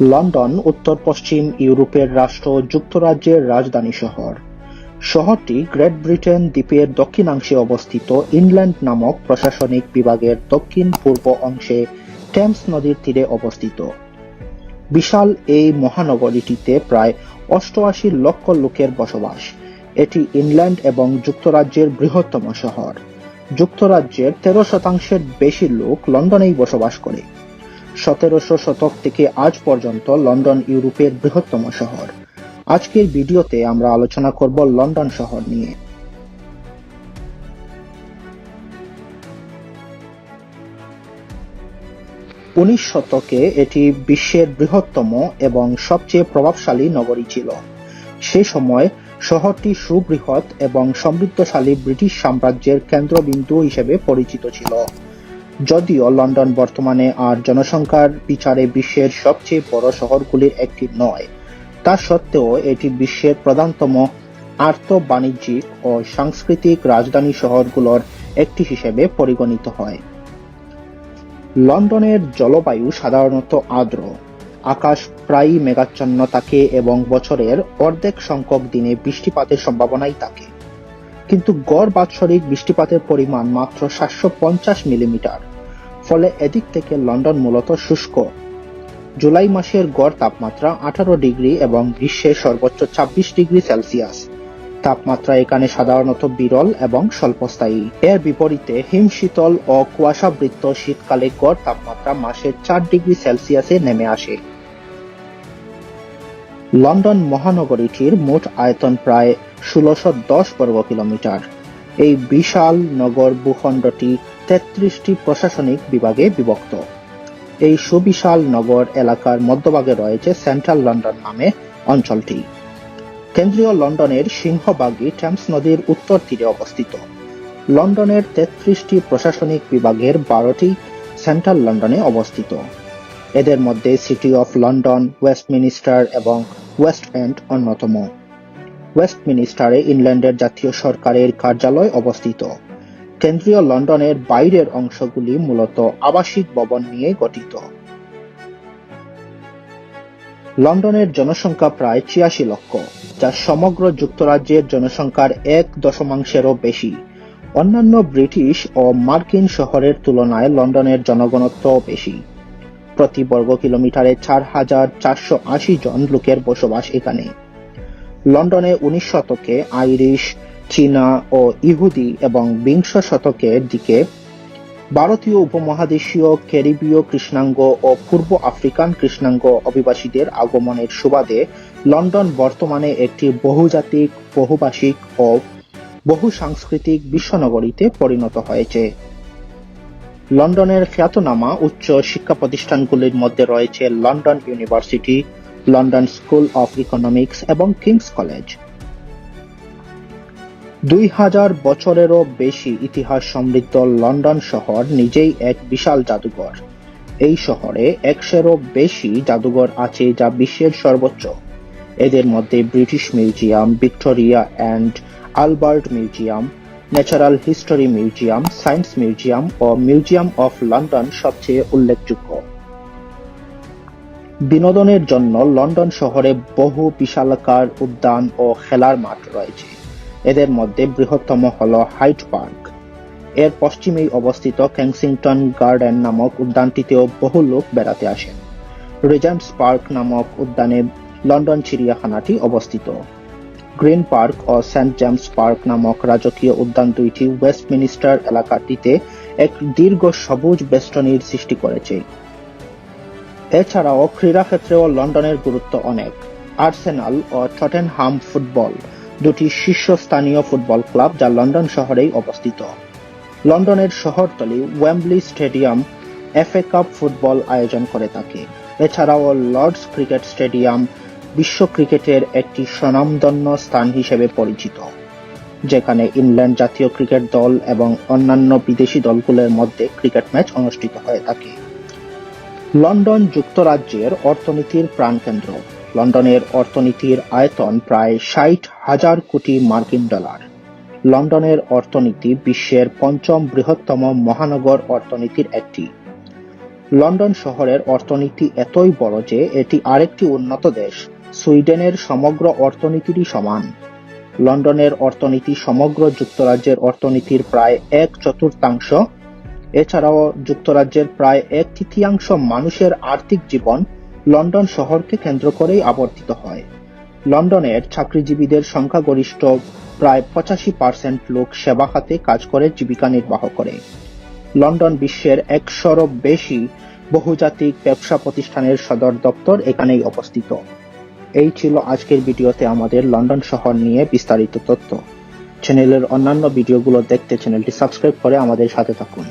London উত্তর-পশ্চিম ইউরোপের রাষ্ট্র যুক্তরাজ্যের রাজধানী শহর। শহরটি গ্রেট ব্রিটেন দ্বীপের দক্ষিণাংশে অবস্থিত ইনল্যান্ড নামক প্রশাসনিক বিভাগের দক্ষিণ-পূর্ব অংশে টেমস নদীর তীরে অবস্থিত। বিশাল এই মহানগরীটিতে প্রায় ৮৮ লক্ষ লোকের বসবাস। এটি ইংল্যান্ড এবং যুক্তরাজ্যের বৃহত্তম শহর। যুক্তরাজ্যের ১৩% বেশি লোক লন্ডনেই বসবাস করে। ১৭০০ শতক থেকে আজ পর্যন্ত লন্ডন ইউরোপের বৃহত্তম শহর। আজকের ভিডিওতে আমরা আলোচনা করব লন্ডন শহর নিয়ে। ১৯ শতকে এটি বিশ্বের বৃহত্তম এবং সবচেয়ে প্রভাবশালী নগরী ছিল। সে সময় শহরটি সুবৃহৎ এবং সমৃদ্ধশালী ব্রিটিশ সাম্রাজ্যের কেন্দ্রবিন্দু হিসেবে পরিচিত ছিল। যদিও লন্ডন বর্তমানে আর জনসংখ্যার বিচারে বিশ্বের সবচেয়ে বড় শহরগুলির একটি নয়, তা সত্ত্বেও এটি বিশ্বের প্রধানতম আর্থ-বাণিজ্যিক ও সাংস্কৃতিক রাজধানী শহরগুলোর একটি হিসেবে পরিগণিত হয়। লন্ডনের জলবায়ু সাধারণত আর্দ্র। আকাশ প্রায়ই মেঘাচ্ছন্ন থাকে এবং বছরের অর্ধেক সংখ্যক দিনে বৃষ্টিপাতের সম্ভাবনাই থাকে। কিন্তু গড় বাৎসরিক বৃষ্টিপাতের পরিমাণ মাত্র ৭৫০ মিলিমিটার। ফলে এদিক থেকে লন্ডন মূলত শুষ্ক। জুলাই মাসের গড় তাপমাত্রা ১৮ ডিগ্রি এবং গ্রীষ্মের সর্বোচ্চ ২৬ ডিগ্রি সেলসিয়াস। তাপমাত্রা এখানে সাধারণত বিরল এবং স্বল্পস্থায়ী। এর বিপরীতে হিমশীতল ও কুয়াশাবৃত শীতকালে গড় তাপমাত্রা মাসে ৪ ডিগ্রি সেলসিয়াসে নেমে আসে। লন্ডন মহানগরীটির মোট আয়তন প্রায় ১৬১০ বর্গ কিলোমিটার। এই বিশাল নগর ভূখণ্ডটি ৩৩টি প্রশাসনিক বিভাগে বিভক্ত। এই সুবিশাল নগর এলাকার মধ্যভাগে রয়েছে সেন্ট্রাল লন্ডন নামে অঞ্চলটি। কেন্দ্রীয় লন্ডনের সিংহভাগই টেমস নদীর উত্তর তীরে অবস্থিত। লন্ডনের ৩৩টি প্রশাসনিক বিভাগের ১২টি সেন্ট্রাল লন্ডনে অবস্থিত। এদের মধ্যে সিটি অফ লন্ডন, ওয়েস্টমিনিস্টার এবং ওয়েস্ট এন্ড অন্যতম। ওয়েস্টমিনিস্টারে ইংল্যান্ডের জাতীয় সরকারের কার্যালয় অবস্থিত। কেন্দ্রীয় লন্ডনের বাইরের অংশগুলি মূলত আবাসিক ভবন নিয়ে গঠিত। লন্ডনের জনসংখ্যা প্রায় ৮৬ লক্ষ, যা সমগ্র যুক্তরাজ্যের জনসংখ্যার ১.৫-এরও বেশি। অন্যান্য ব্রিটিশ ও মার্কিন শহরের তুলনায় লন্ডনের জনঘনত্ব বেশি। প্রতি বর্গ কিলোমিটারে ৪,৪৮০ জন লোকের বসবাস এখানে। লন্ডনে ১৯ শতকে আইরিশ, চীনা ও ইহুদি এবং বিংশ শতকের দিকে ভারতীয় উপমহাদেশীয়, ক্যারিবীয় কৃষ্ণাঙ্গ ও পূর্ব আফ্রিকান কৃষ্ণাঙ্গ অভিবাসীদের আগমনের সুবাদে লন্ডন বর্তমানে একটি বহুজাতিক, বহুভাষিক ও বহুসাংস্কৃতিক বিশ্বনগরীতে পরিণত হয়েছে। লন্ডনের খ্যাতনামা উচ্চ শিক্ষা প্রতিষ্ঠানগুলির মধ্যে রয়েছে London university, London school of economics এবং কিংস কলেজ। ২০০০ বছরেরও বেশি ইতিহাস সমৃদ্ধ লন্ডন শহর নিজেই এক বিশাল জাদুঘর। এই শহরে ১০০-এরও বেশি জাদুঘর আছে, যা বিশ্বের সর্বোচ্চ। এদের মধ্যে British museum, Victoria and Albert museum, natural history museum, science museum ও মিউজিয়াম অফ লন্ডন সবচেয়ে উল্লেখযোগ্য। বিনোদনের জন্য লন্ডন শহরে বহু বিশালাকার উদ্যান ও খেলার মাঠ রয়েছে। এদের মধ্যে বৃহত্তম হল হাইড পার্ক। এর পশ্চিমেই অবস্থিত কেনসিংটন গার্ডেন নামক উদ্যানটিতেও বহু লোক বেড়াতে আসেন। রিজেন্টস পার্ক নামক উদ্যানে লন্ডন চিড়িয়াখানাটি অবস্থিত। গ্রিন পার্ক ও সেন্ট জেমস পার্ক নামক রাজকীয় উদ্যান দুইটি ওয়েস্টমিনিস্টার এলাকাটিতে এক দীর্ঘ সবুজ বেষ্টনীর সৃষ্টি করেছে। এছাড়াও ক্রীড়াক্ষেত্রেও লন্ডনের গুরুত্ব অনেক। আর্সেনাল ও টটেনহাম ফুটবল দুটি শীর্ষস্থানীয় ফুটবল ক্লাব, যা লন্ডন শহরেই অবস্থিত। লন্ডনের শহরতলি Wembley stadium FA cup football আয়োজন করে থাকে। এছাড়াও লর্ডস ক্রিকেট স্টেডিয়াম বিশ্ব ক্রিকেটের একটি স্বনামধন্য স্থান হিসেবে পরিচিত, যেখানে ইংল্যান্ড জাতীয় ক্রিকেট দল এবং অন্যান্য বিদেশি দলগুলোর মধ্যে ক্রিকেট ম্যাচ অনুষ্ঠিত হয়ে থাকে। লন্ডন যুক্তরাজ্যের অর্থনীতির প্রাণকেন্দ্র। লন্ডনের অর্থনীতির আয়তন প্রায় ৬০,০০০ কোটি মার্কিন ডলার। লন্ডনের অর্থনীতি বিশ্বের ৫ম বৃহত্তম মহানগর অর্থনীতির একটি। লন্ডন শহরের অর্থনীতি এতই বড় যে এটি আরেকটি উন্নত দেশ সুইডেনের সমগ্র অর্থনীতিরই সমান। লন্ডনের অর্থনীতি সমগ্র যুক্তরাজ্যের অর্থনীতির প্রায় 1/4। এছাড়াও যুক্তরাজ্যের প্রায় 1/3 মানুষের আর্থিক জীবন লন্ডন শহরকে কেন্দ্র করেই আবর্তিত হয়। লন্ডনের চাকরিজীবীদের সংখ্যাগরিষ্ঠ প্রায় 85% লোক সেবা খাতে কাজ করে জীবিকা নির্বাহ করে। লন্ডন বিশ্বের 100-রও বেশি বহুজাতিক ব্যবসা প্রতিষ্ঠানের সদর দপ্তর এখানেই অবস্থিত। এই ছিল আজকের ভিডিওতে আমাদের লন্ডন শহর নিয়ে বিস্তারিত তথ্য। চ্যানেলের অন্যান্য ভিডিওগুলো দেখতে চ্যানেলটি সাবস্ক্রাইব করে আমাদের সাথে থাকুন।